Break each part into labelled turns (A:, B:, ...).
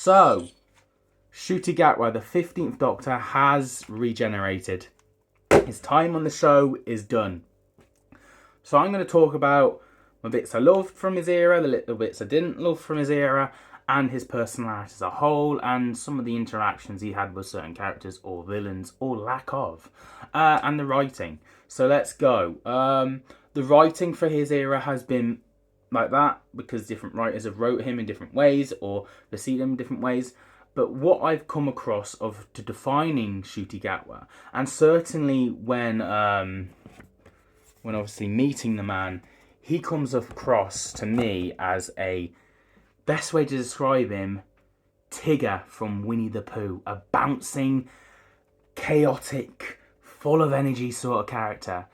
A: So, Ncuti Gatwa, the 15th Doctor, has regenerated. His time on the show is done. So I'm going to talk about the bits I loved from his era, the little bits I didn't love from his era, and his personality as a whole, and some of the interactions he had with certain characters or villains, or lack of, and the writing. So let's go. The writing for his era has been like that because different writers have wrote him in different ways or received him in different ways. But what I've come across of to defining Ncuti Gatwa, and certainly when obviously meeting the man, he comes across to me as a best way to describe him, Tigger from Winnie the Pooh, a bouncing, chaotic, full of energy sort of character.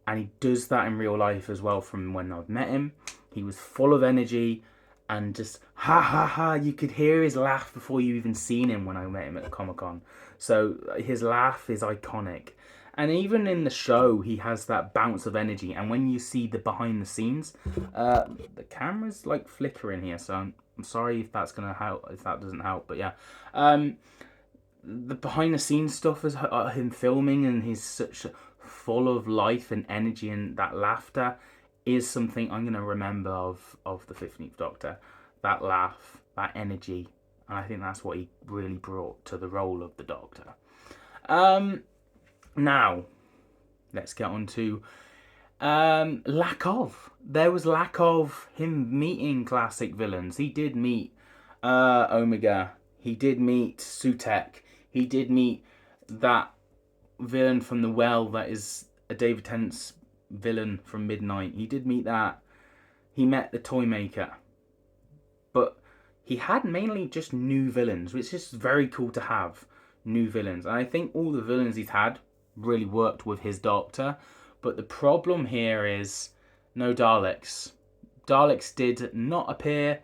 A: And he does that in real life as well from when I've met him. He was full of energy and just ha ha ha. You could hear his laugh before you even seen him when I met him at Comic-Con. So his laugh is iconic. And even in the show, he has that bounce of energy. And when you see the behind the scenes, the camera's like flickering here. So I'm sorry if that's going to help, if that doesn't help. But yeah, the behind the scenes stuff is him filming, and he's such full of life and energy, and that laughter is something I'm going to remember of the 15th Doctor. That laugh, that energy. And I think that's what he really brought to the role of the Doctor. Now, let's get on to lack of. There was lack of him meeting classic villains. He did meet Omega. He did meet Sutekh. He did meet that villain from The Well that is a David Tennant's villain from Midnight. He did meet that. He met the Toymaker. But he had mainly just new villains, which is very cool to have new villains. And I think all the villains he's had really worked with his Doctor. But the problem here is no Daleks. Daleks did not appear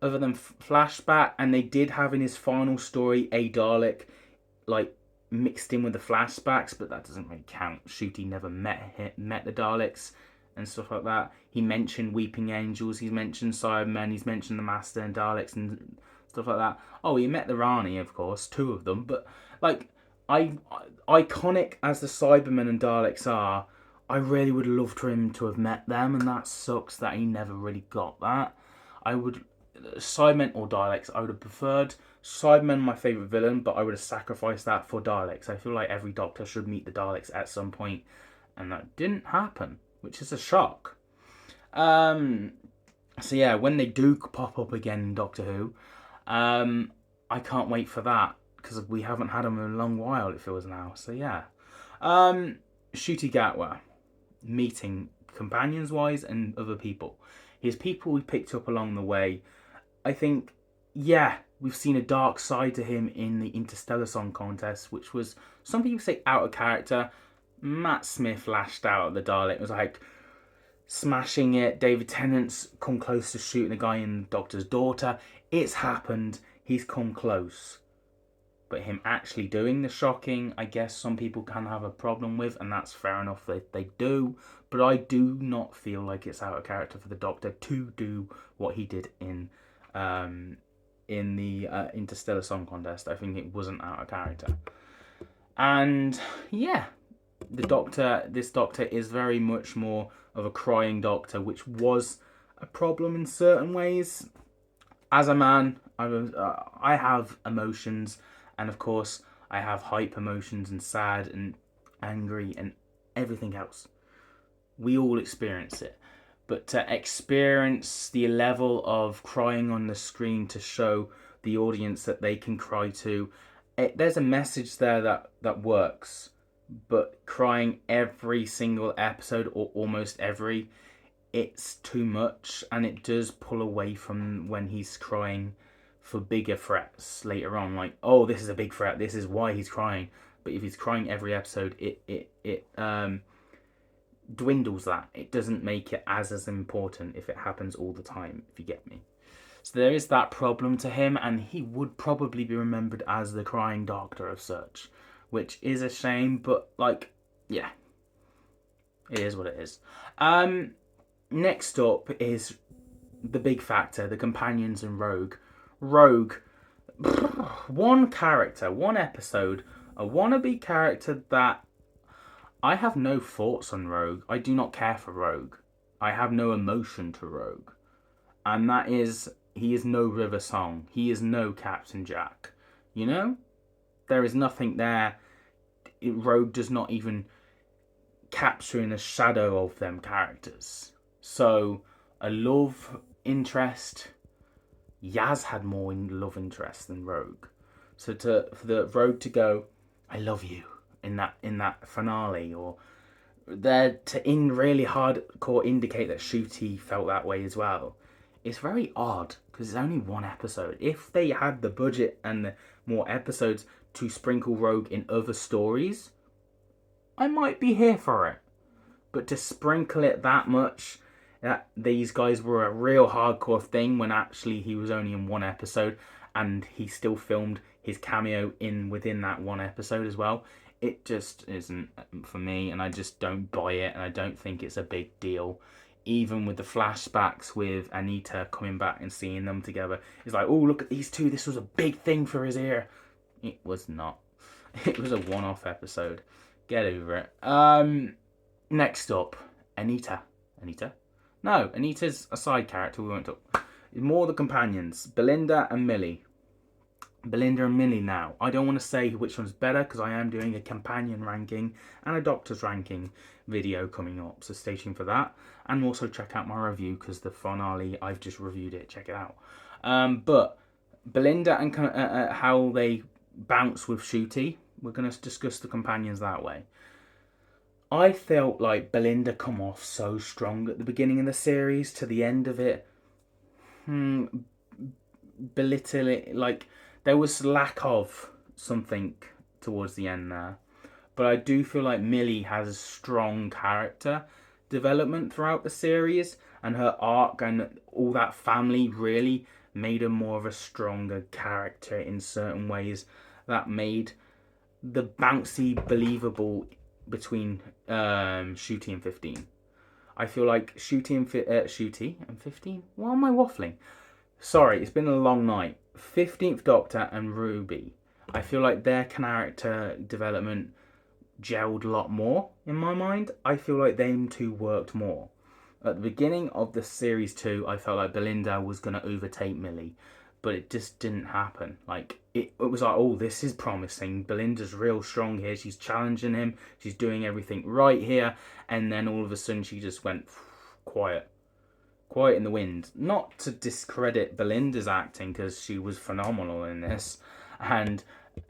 A: other than flashback, and they did have in his final story a Dalek like mixed in with the flashbacks, but that doesn't really count. Ncuti never met the Daleks and stuff like that. He mentioned Weeping Angels, he's mentioned Cybermen, he's mentioned the Master and Daleks and stuff like that. Oh, he met the Rani, of course, 2 of them, but like iconic as the Cybermen and Daleks are, I really would love for him to have met them, and that sucks that he never really got that. Cybermen or Daleks, I would have preferred. Cybermen, my favourite villain, but I would have sacrificed that for Daleks. I feel like every Doctor should meet the Daleks at some point, and that didn't happen, which is a shock. So yeah, when they do pop up again in Doctor Who, I can't wait for that, because we haven't had them in a long while, it feels now. So yeah. Ncuti Gatwa, meeting companions-wise and other people. His people we picked up along the way. I think, yeah, we've seen a dark side to him in the Interstellar Song Contest, which was, some people say out of character. Matt Smith lashed out at the Dalek. It was like smashing it. David Tennant's come close to shooting the guy in Doctor's daughter. It's happened. He's come close. But him actually doing the shocking, I guess some people can have a problem with, and that's fair enough that they do. But I do not feel like it's out of character for the Doctor to do what he did in the Interstellar Song Contest. I think it wasn't out of character. And yeah, this Doctor is very much more of a crying Doctor, which was a problem in certain ways. As a man, I have emotions, and of course I have hype emotions and sad and angry and everything else. We all experience it. But to experience the level of crying on the screen to show the audience that they can cry too, there's a message there that works. But crying every single episode, or almost every, it's too much, and it does pull away from when he's crying for bigger threats later on. Like, oh, this is a big threat, this is why he's crying. But if he's crying every episode, it dwindles that. It doesn't make it as important if it happens all the time, if you get me. So there is that problem to him, and he would probably be remembered as the crying Doctor of such, which is a shame, but like, yeah, it is what it is. Next up is the big factor, the companions and Rogue. Rogue, one character, one episode, a wannabe character that I have no thoughts on Rogue. I do not care for Rogue. I have no emotion to Rogue. And that is, he is no River Song. He is no Captain Jack. You know? There is nothing there. Rogue does not even capture in a shadow of them characters. So, a love interest, Yaz had more love interest than Rogue. So for the Rogue to go, I love you in that finale, or there to in really hardcore indicate that Shooty felt that way as well. It's very odd because it's only one episode. If they had the budget and the more episodes to sprinkle Rogue in other stories, I might be here for it. But to sprinkle it that much, that these guys were a real hardcore thing when actually he was only in one episode and he still filmed his cameo within that one episode as well. It just isn't for me, and I just don't buy it, and I don't think it's a big deal. Even with the flashbacks with Anita coming back and seeing them together, it's like, oh, look at these two, this was a big thing for his ear. It was not. It was a one-off episode. Get over it. Next up, Anita. Anita? No, Anita's a side character we won't talk. More the companions, Belinda and Millie. Belinda and Millie now. I don't want to say which one's better because I am doing a companion ranking and a doctor's ranking video coming up, so stay tuned for that. And also check out my review because the finale, I've just reviewed it, check it out. But Belinda and how they bounce with Shooty, we're going to discuss the companions that way. I felt like Belinda come off so strong at the beginning of the series to the end of it. Belittle it, like there was lack of something towards the end there. But I do feel like Millie has a strong character development throughout the series, and her arc and all that family really made her more of a stronger character in certain ways that made the bouncy believable between Shooty and 15. I feel like Shooty and 15? Why am I waffling? Sorry, it's been a long night. 15th Doctor and Ruby. I feel like their character development gelled a lot more in my mind. I feel like them two worked more. At the beginning of the series 2, I felt like Belinda was going to overtake Millie, but it just didn't happen. Like it was like, oh, this is promising. Belinda's real strong here. She's challenging him. She's doing everything right here, and then all of a sudden she just went quiet in the wind. Not to discredit Belinda's acting because she was phenomenal in this, and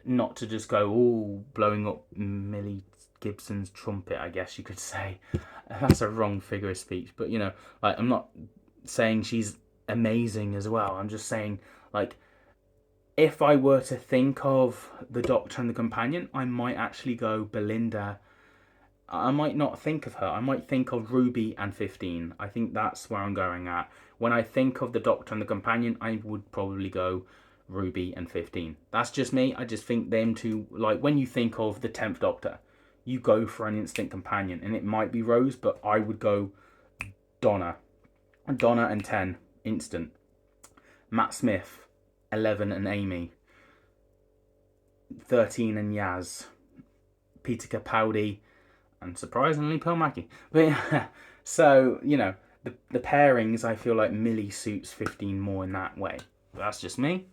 A: not to just go all blowing up Millie Gibson's trumpet, I guess you could say. That's a wrong figure of speech, but you know, like I'm not saying she's amazing as well. I'm just saying, like, if I were to think of the Doctor and the Companion, I might actually go Belinda. I might not think of her. I might think of Ruby and 15. I think that's where I'm going at. When I think of the Doctor and the Companion, I would probably go Ruby and 15. That's just me. I just think them two, like when you think of the 10th Doctor, you go for an instant companion. And it might be Rose, but I would go Donna. Donna and 10, instant. Matt Smith, 11 and Amy. 13 and Yaz. Peter Capaldi. And surprisingly, Pearl Mackie. But yeah, so, you know, the pairings, I feel like Millie suits 15 more in that way. But that's just me.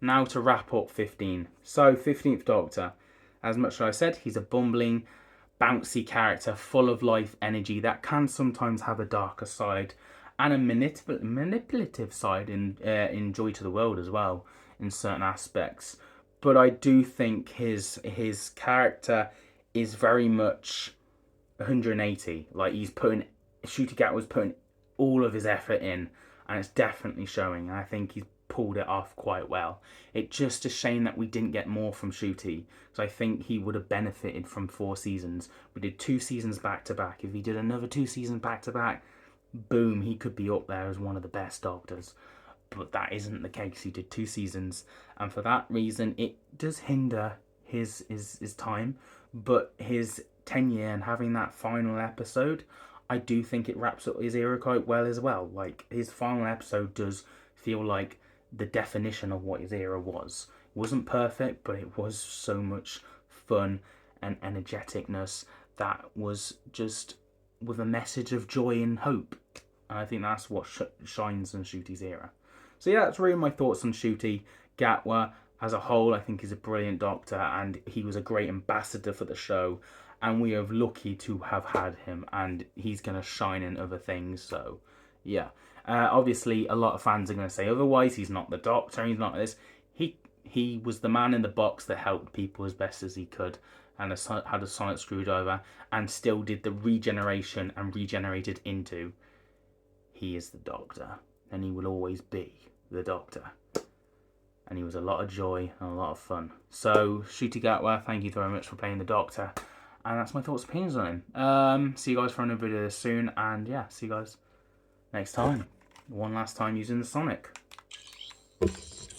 A: Now to wrap up 15. So, 15th Doctor. As much as I said, he's a bumbling, bouncy character, full of life energy that can sometimes have a darker side and a manipulative side in Joy to the World as well, in certain aspects. But I do think his character is very much 180. Like Shooty Gat was putting all of his effort in, and it's definitely showing. And I think he's pulled it off quite well. It's just a shame that we didn't get more from Shooty, because I think he would have benefited from 4 seasons. We did 2 seasons back to back. If he did another 2 seasons back to back, boom, he could be up there as one of the best Doctors. But that isn't the case. He did 2 seasons, and for that reason, it does hinder his time. But his tenure and having that final episode, I do think it wraps up his era quite well as well. Like, his final episode does feel like the definition of what his era was. It wasn't perfect, but it was so much fun and energeticness that was just with a message of joy and hope. And I think that's what shines in Ncuti's era. So yeah, that's really my thoughts on Ncuti. Gatwa, as a whole, I think is a brilliant Doctor, and he was a great ambassador for the show. And we are lucky to have had him, and he's going to shine in other things. So yeah, obviously a lot of fans are going to say otherwise. He's not the Doctor. He's not this. He was the man in the box that helped people as best as he could, and had a sonic screwdriver, and still did the regeneration and regenerated into. He is the Doctor, and he will always be the Doctor. And he was a lot of joy and a lot of fun. So, Ncuti Gatwa, thank you very much for playing the Doctor. And that's my thoughts and opinions on him. See you guys for another video soon. And yeah, see you guys next time. One last time using the Sonic.